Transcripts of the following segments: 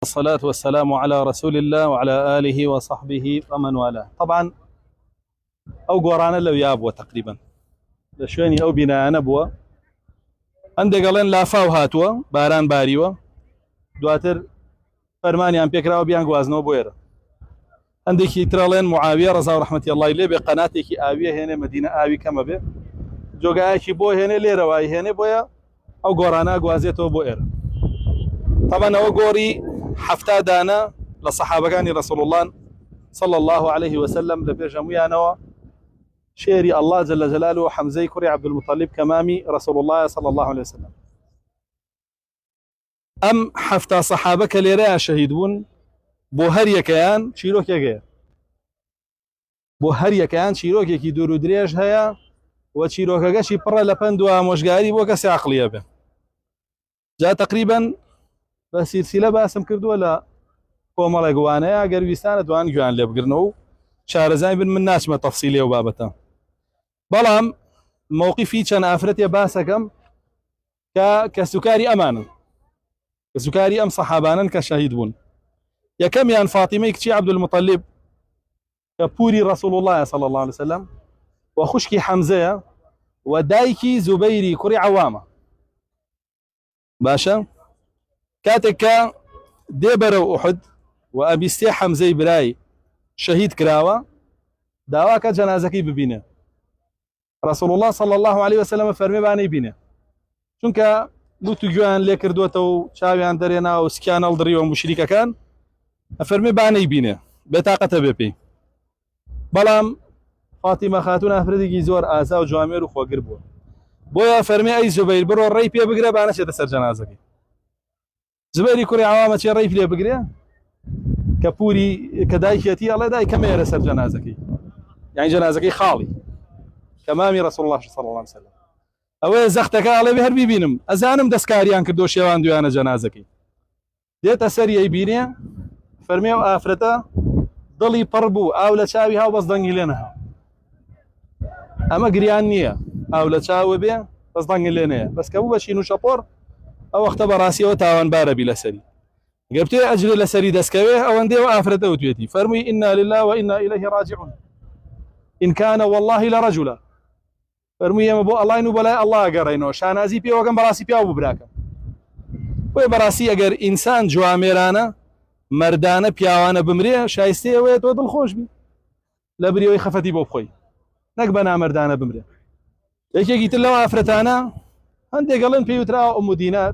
الصلاة والسلام على رسول الله وعلى آله وصحبه ومن والاه. طبعا أو قرانا لو يابوا تقريبا لشويني أو بناء نبوة عندك قالين لا فاو هاتوا باران باریوە دواتر فەرمانیان پێکراوە بیان گوازنەوە بۆ ئێرە. هەندێکی ترەڵێن معاویە ڕەزا و ڕەحمەتی ئەڵڵای لێ بێ قەناتێکی ئاویە هێنێ مەدینە ئاوی کەمە بێ جۆگایەکی بۆ هێنێ لێرەوای هێنێ بۆیە ئەو گۆڕانە گوازێتەوە بۆ ئێرە. طبعا ئەوە گۆڕی حەفتا دانە لە سەحابەکانی رسول الله صلى الله عليه وسلم لبيج هەموویانەوە شێری الله جل جلاله حمزەی کوڕی عبد المطلب كمامي رسول الله صلى الله عليه وسلم. ئەم حەفتا سەحابە کە لێرەیە شەهید بوون بۆ هەر یەکەیان چیرۆکێکەیە، بۆ هەر یەکەیان چیرۆکێکی دوور و درێژ هەیە و چیرۆکەکەشی پڕە لە پند و ئامۆژگاری بۆ کەسی عەقڵیە بێ. جا تقریبا بە سیلسیلە باسم کردووە لە کۆمەڵێک وانەیە ئەگەر ویستانە دوان گویان لێ بگرنەوە و شارەزای بن من ناچمە تەفسیلێ و بابەتە. بەڵام مووقیفی چەند ئافرەتێ باسەکەم کە سوکاری ئەمانن، کە سوکاری ئەم سەحابانن کە شەهید بوون. یەکەمیان فاتیمەی کچی عەبد المطلب کە پووری رسول الله صلى الله عليه وسلم و خوشکی حەمزەیە و دایکی زوبەیری کوڕی عەوامە. باشە کاتێک کە دێ بەرەو ئوحد و ئەبیستێ حەمزەی برای شەهید کراوە داواکە جەنازەکەی ببینێ. رسول الله صلى الله عليه وسلم فەرمێ بانەی بینێ، چونکە لوت و گوێیان لێ کردووەتەوە و چاویان دەرێنا و سکیان هەڵدڕیوە موشریکەکان، ئەفەرمێ بانەی بینێ بێتاقەتە بێ پێی. بەڵام فاتیمە خاتوون ئافرەتێکی زۆر ئازا و جوامێر و خۆگر بووە، بۆیە فەرمێ ئەی زوبەیر بڕۆ ڕێی پێ بگرە بانەچێتە سەر جەنازەکەی. زبەیری کوڕی عەوامە چێ ڕێی پێ بگرێ کە پووری کە دایکێتی ئەڵێ دای کەمێرە سەر جەنازەکەی، یعنی جەنازەکەی خاڵی کەمامی رسول الله صلى الله عليه وسلم. ئەوەیە زەختەکە ئەڵێ بێ هەر بیبینم ئەزانم دەستکاریان کردو شێوان دویانە جەنازەکەی. دێتە سەری ئەی بینێ فەرمێ و ئافرەتە دڵی پڕ بوو ئاو لە چاوی هاو بەس دەنگی لێ نەهاو. ئەمە گریان نییە ئاو لە چاوە بێ بەس دەنگی لێ نەیە، بەس کە بوو بە شین و شەپۆڕ ئەو وەختە بەڕاستیەوە تاوانبارە بی لەسەری. گەر بتوێ ئەجرێ لەسەری دەستکەوێ ئەوەندەیەوە ئافرەتە وتوێتی فەرمووی ئینا لله وئینا إليه راجعون إن كان والله لرجلا. فەرمووی ئێمە بۆ ئەڵاین و بەلای ئەڵڵا گەڕێنەوە شانازی پێوەکەم بەڕاستی پیا بوو براکەم. بۆیە بەڕاستی ئەگەر ئینسان جوامێرانە مەردانە پیاوانە بمرێ شایستەیەوەیە تۆ دڵخۆش بی لە بریەوەی خەفەتی بۆ بخۆی، نەک بە نامەردانە بمرێ. یەکێکی تر لەو ئافرەتانە هەندێک گەڵێن پێی وتراوە ئومو دینار،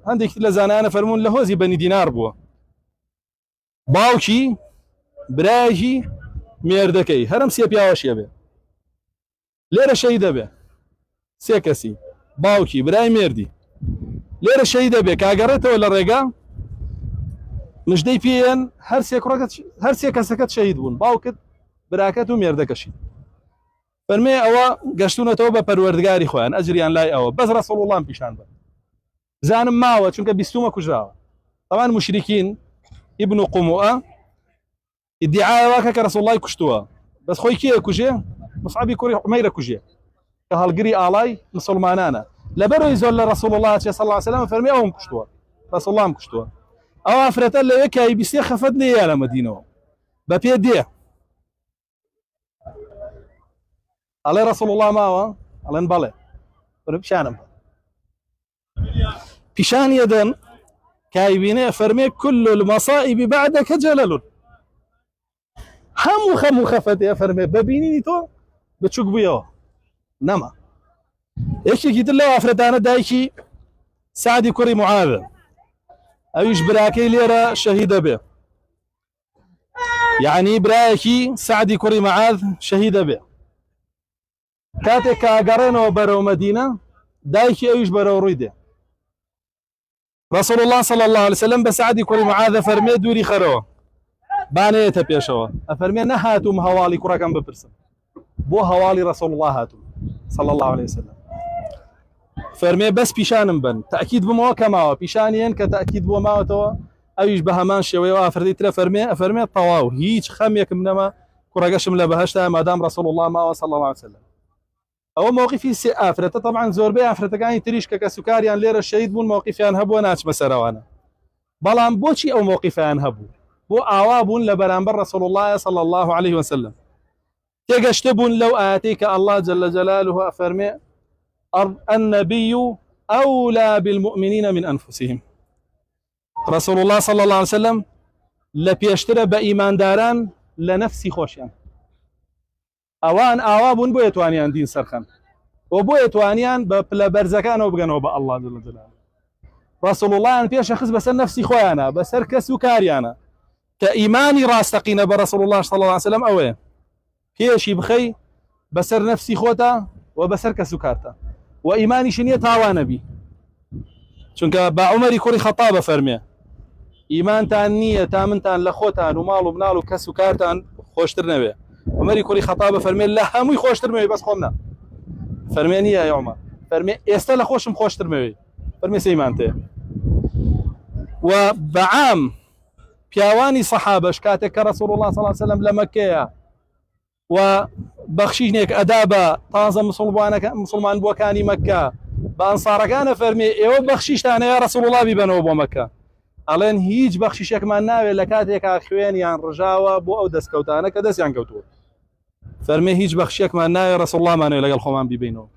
هەندێک لە زانایانە فەرموون لە هۆزی بەنی دینار بووە، باوکی برایەکی مێردەکەی هەرم سێ پیاوەشیە بێ لێرە شەهیدە بێ، سێ کەسی باوکی برای مێردی لێرە شەهیدە بێ کاگەڕێتەوە لە ڕێگا مژدەی پێیان هەر سێ کەسەکەت شەهید بوون، باوکت براکەت و مێردەکەشی. فەرمێ ئەوە گەشتونەتەوە بە پەروەردگاری خۆیان ئەجریان لای ئەوە، بەس رەسوڵ الله پیشان بە زانم ماوە چونکە بیستومە کوژراوە. طبعا مشرکین ئیبن قوموئە ئیدعایەوە کە رەسوڵ الله کوشتووە، بەس خۆی کێ کوژێ؟ مصعبی کوڕی عومەیرە کوژێ کە هەڵگری ئاڵای مسلمانانە. لەبەرەوەی زۆر لە رەسوڵ الله صلی الله عليه وسلم فەرمێ ئەوم کوشتووە، رەسوڵ الله کوشتووە. ئەو ئافرەتە لەوێ کای بیستێ خەفەت لێیە لە مەدینەوە بە پێ دێ ئەڵێ رەسوڵ الله ماوە؟ ئەڵێن بەڵێ. پیشانم پیشانی دەن کای بینێ فەرمێ كل المصائب بعدك جلل، هەموو خەموو خەفەتێ فەرمێ ببینینی تۆ بچووک بوویەوە نەما. یەکێکی تر لەو ئافرەتانە دایکی سعدی کوڕی معاذە، ئەویش براکەی لێرە شەهیدە بێ، یعنی برایەکی سعدی کوڕی معاذ شەهیدە بێ. کاتێک کە ئەگەڕێنەوە بەرەو مەدینە دایکی ئەویش بەرەو ڕووی دێ. رسول الله صلى الله عليه وسلم بە سعدی کوڕی معاذە فەرمێ دووری خەرەوە بانەیەتە پێشەوە. ئەفەرمێ نەهاتووم هەواڵی کوڕەکەم بپرسم، بۆ هەواڵی رسول الله هاتووم صلى الله عليه وسلم. فەرمێ بەس پیشانم بن تەئکید بمەوە کە ماوە، پیشانیان کە تەئکید بووە ماوەتەوە ئەویش بە هەمان شێوەیەوە ئافرەتی ترە ئەفەرمێ تەواو هیچ خەمێکم نەما کوڕەکەشم لە بەهەشتا مادام رسول الله ماوە صلى الله عليه وسلم. ئەوە مووقیفی سێ ئافرەتە. طبعا زۆربەی ئافرەتەکانی تریش کە سوکاریان لێرە شەهید بوون مووقیفیان هەبووە ناچمە سەرەوانە. بەڵام بۆچی ئەو مووقیفیان هەبوو بۆ ئاوا بوون لە بەرامبەر رسول الله صلى الله عليه وسلم تێگەشتە بوون لەو ئاەتەی کە الله جل جلاله ئەفەرمێ النبي أولى بالمؤمنين من أنفسهم رسول الله صلى الله عليه وسلم لپێشترە بە ئیمانداران لە نەفسی خۆشیان ئەوان ئاوا بوون بۆ یەتوانیان دین سەرخەن و بۆ یەتوانیان بە پلە بەرزەکانەوە بگەنەوە بە الله جل جلاله رسول الله پێشە خست بەسەر نەفسی خۆیانە بەسەر کەس و کاریانە کە ئیمانی ڕاستەقینە بە رسول الله صلى الله عليه وسلم ئەوەیە پێشی بخەی بەسەر نەفسی خۆتە و بەسەر کەس و کارتە و ئیمانیش نییە تاوانە بی چونکە بە عومەری کوڕی خەتابە فەرمێ ئیمانتان نییە تا منتان لە خۆتان و ماڵ و بناڵ و کەس و کارتان خۆشتر نەوێ عومەری کوڕی خەتابە فەرمێ لە هەمووی خۆشتر مەوێ بەس خۆم نا فەرمێ نییە یا عومەر فەرمێ ئێستا لە خۆشم خۆشتر مەوێ فەرمێ سەیمان تێ و بەعام پیاوانی سەحابەش کاتێک کە رسول الله صلى الله عليه وسلم لە مەککەیە و بەخشینێک ئەدا بە تازە مسلمان بووەکانی مەککە بە ئەنسارەکانە فەرمێ ئێوە بەخشیشتانە یا رسول الله بیبەنەوە بۆ مەککە ئەڵێن هیچ بەخشیشێکمان ناوێت لە کاتێکا خوێنیان ڕژاوە بۆ ئەو دەستکەوتانە کە دەستیان کەوتووە فەرمێ هیچ بەخشیێکمان ناوێت رسول الله مانەوێت لەگەڵ خۆمان بیبینەوە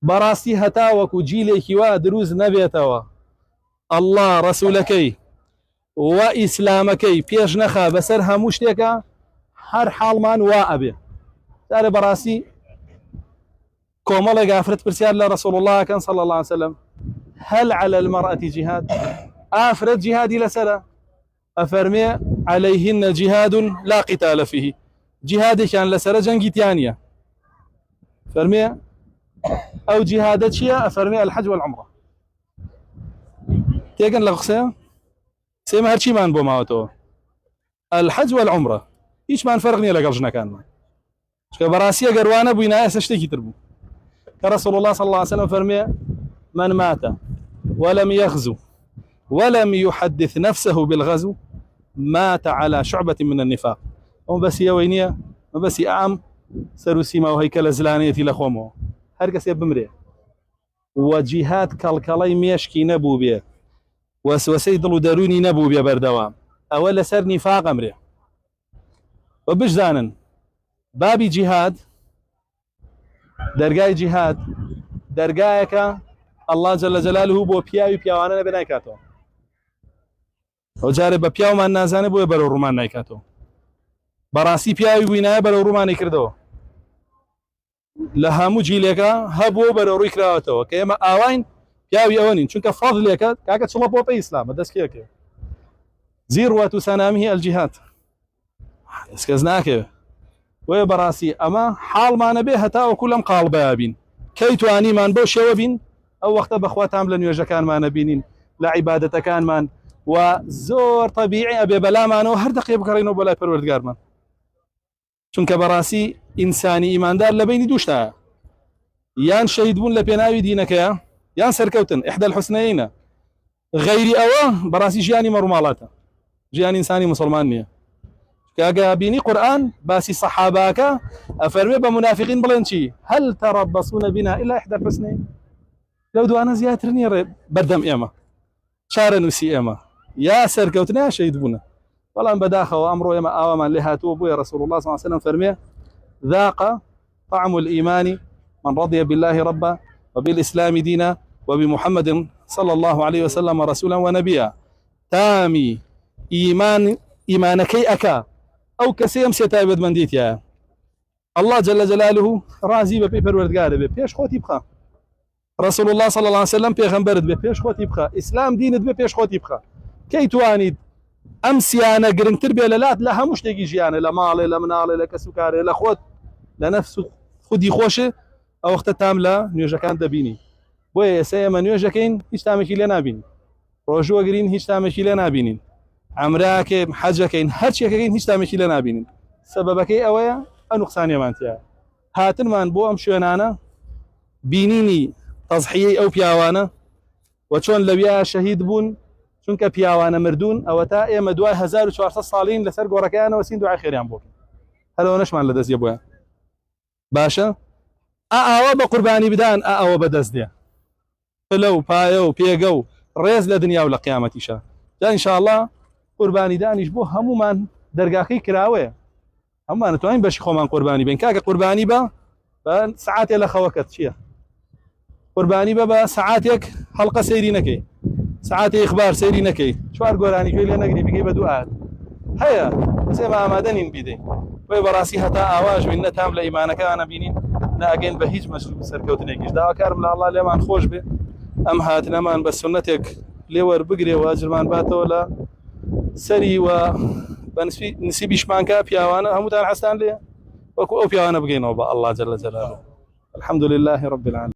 بەڕاستی هەتا وەکو جیلێکی وا دروست نەبێتەوە الله ڕسوولەکەی و ئیسلامەکەی پێش نەخا بەسەر هەموو شتێکە هەر حاڵمان وا ئەبێ دارێ بەڕاستی کۆمەڵێک ئافرەت پرسیار لە رسول الله كان صلى الله عليه وسلم هل على المرأة جهاد ئافرەت جهادی لەسەرە ئەفەرمێ عليهن جهاد لا قتال فيه جهادێکیان لەسەرە جەنگیتیان نیە فەرمێ ئەو جهادە چییە ئەفەرمێ الحج والعمرة تێگەن لە قسەیە سێمە هەرچیمان بۆ ماوەتەوە الحج والعمرة هیچمان فەرق نییە لەگەڵ ژنەکانمان چکە بەڕاستی ئەگەر وانە بووینە ئێستا شتێکی تر بوو کە رسول الله صلى الله عليه وسلم فەرمێ من مات ولم يغزو ولم يحدث نفسه بالغزو مات على شعبة من النفاق ئەو بەسی ئەوەی نییە بەسی ئام سەر و سیما و هەیکەلە زلانەیەتی لە خۆمەوە هەر کەسێ بمرێ و جیهاد کەڵکەڵەی مێشکی نەبوو بێ وەسوەسەی دڵ و دەرونی نەبوو بێ بەردەوام ئەوە لەسەر نیفاق ئەمرێ و بشزانن بابی جیهاد دەرگای جیهاد دەرگایەکە الله جل جلاله بۆ پیاوی پیاوانە نەبێ نایکاتەوە ئەو جارێ بە پیاومان نازانێ بۆیە بەرەو ڕوومان نایکاتەوە بەڕاستی پیاوی بووینایە بەرەو ڕوومانی کردەوە لە هەموو جیلێکە هەبوو بەرەو ڕووی کراوەتەوە کە ئێمە ئاواین پیاوی ئەوە نین چونکە فەضلێکە کاکە چڵە پۆپەی ئیسلامە دەستکێکێ زیروەت سەنامیه الجیهاد ئێسکەس ناکەوێ وێ بەڕاستی ئەمە حاڵمانە بێ هەتاوەکو لەم قاڵبەیە بین کەی توانیمان بۆ شێوە بین ئەو وەختە بەخوا تام لە نوێژەکانمانە بینین لە عیبادەتەکانمان و زۆر طەبیعی ئەبێ بەلامانەوە هەر دەقێ بگەڕێنەوە بۆ لای پەروەردگارمان چونکە بەڕاستی ئینسانی ئیماندار لە بینی دووشتایە یان شەهید بوون لە پێناوی دینەکەیە یان سەرکەوتن ئیحدى الحوسنەیەینە غەیری ئەوە بەڕاستی ژیانی مەڕووماڵاتە ژیانی ئینسانی مسلمان نییە کاگە بینی قورئان باسی سەحاباکە ئەفەرمێ بە منافقین بڵێن چی هل تربصون بنا إلا إحدى الحسنين لەو دوانە زیاتر نییە بەردەم ئێمە چارە نووسی ئێمە یا سەرکەوتن یا شەهید بوونە بەڵام بەداخەوە ئەمڕۆ ئێمە ئاوامان لێ هاتووە بۆیە رسول الله صلى الله عليه وسلم فەرمێ ذاق طعم الإيمان من رضي بالله ربا وبالإسلام دينا وبمحمد صلى الله عليه وسلم رسولا ونبيا تامي إيمانكي أكا أو كسيم سيتايبد من ديتيا الله جل جلاله رازي ببي پروردگار بي پیش خوتي بخا رسول الله صلى الله عليه وسلم پیغمبرت بي پیش خوتي بخا اسلام دينت بي پیش خوتي بخا كي توانيد امسيانه گرنگتر بي لات لا همش تيجي جيانه لا مال لا منال لا كسوكار لا خوت لنفسه خودي خوشه او وقت تامله نيوجكان دبيني بو سيما نيوجكين هيچ تامشي لنا بين روجو گرين هيچ تامشي لنا بينين عمراك حجكين هرچيكين هيچ تامشي لنا بينين سببكي اويا نقصان مانتیا هاتن من بو ام شوێنانە بینینی تەضحیەی ئەو پیاوانە و چۆن لەویا شەهید بوون چونکە پیاوانە مردوون ئەوە تا ئێمە دوای 1400 ساڵین لەسەر گۆڕەکەیانەوە سین دوعای خێریان بۆ هەرەوە نەشمان لە دەستیە بۆیان باشە ئەوە بە قوربانی بدان ئەوە بەدەست دێ پلە و پایە و پێگە و ڕێز لە دنیا و لە قیامەتیشە جا إن شاء الله قرباني دانيش بو همومان دەرگاکەی کراوەیە هەمومان نتوانین بەشی خۆمان قوربانی بین کاکە قوربانی بە سعاتێ لە خەوەکەت چییە قوربانی بە سعاتێک هەڵقە سەیری نەکەی سعاتی ئیخبار سەیری نەکەی چوار گۆرانی کوێ لێ نەگری بگەی بە دوو ئاات هەیە سێمە ئامادە نین بیدەین وی بەڕاستی هەتا ئاواژ بین نەتام لە ئیمانەکانە بینین ناگەین بە هیچ مەسلوب سەرکەوتنێکیش داواکارم لە ئەڵڵا لێمان خۆش بێ ئەم هاتنەمان بە سونەتێک لێوەربگرێەوە ئەجرمان باتەوە لە سەری و نسیبیشمان کە پیاوانە هەمووتان حەستان لێ وەکو ئەو پیاوانە بگەینەوە بە ئەڵڵا جەل جەلاله الحمد لله رب العالمين